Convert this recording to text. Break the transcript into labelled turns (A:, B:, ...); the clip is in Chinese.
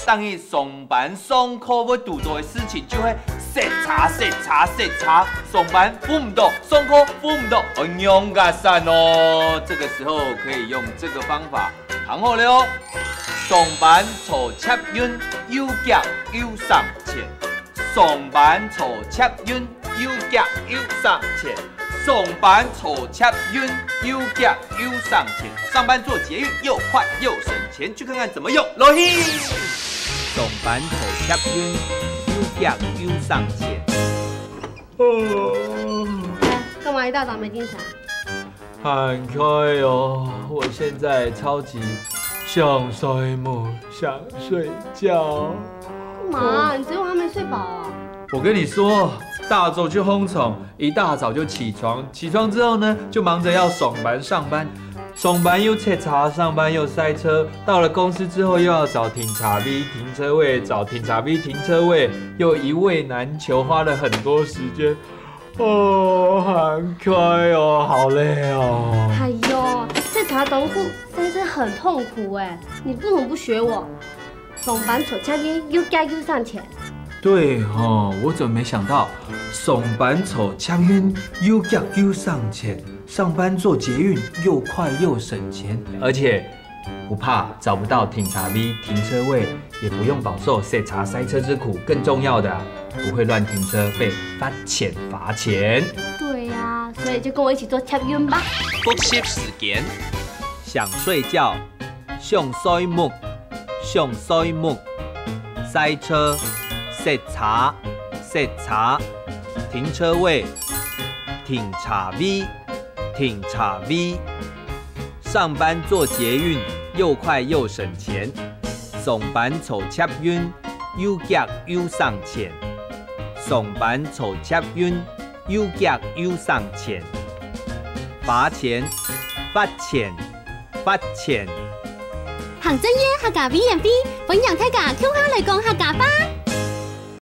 A: 等于上班上课要拄做的事情，就会塞查。上班扶唔到，上课扶唔到，用个散哦。这个时候可以用这个方法，行好了哦。上班坐捷运，有夹有送钱。上班坐捷运，有夹有送钱。上班坐捷运，有夹有送钱。上班坐捷运又快又省钱，去看看怎么用。落去。上班坐捷运，有夹有送钱。
B: 干嘛一大早没精神？
C: 很开哦，我现在超级想睡梦，想睡觉。
B: 干嘛？你昨天晚上没睡饱啊？
C: 我跟你说，大周去烘虫，一大早就起床，起床之后呢，就忙着要上班，上班又切茶，上班又塞车，到了公司之后又要找停车位停车位，找停车位停车位，又一位难求，花了很多时间。哦，很开哦，好累哦。
B: 哎呦，这查东库塞车很痛苦哎，你为什么不学我？上班坐捷运又加又送钱。
C: 对哦，我怎么没想到，上班坐捷运又夹又送钱，上班坐捷运又快又省钱，而且不怕找不到停车位停车位，也不用饱受塞车之苦，更重要的不会乱停车被罚钱。
B: 对呀，所以就跟我一起坐捷运吧。
A: 复习时间，想睡觉，想睡梦，塞车。塞查，停车位，停车位，上班坐捷运又快又省钱，上班坐捷运又夹又送钱，上班坐捷运又夹又送钱，罚钱，
D: 行真嘢客家 V&B， 分享大家 Q 下嚟講客家話。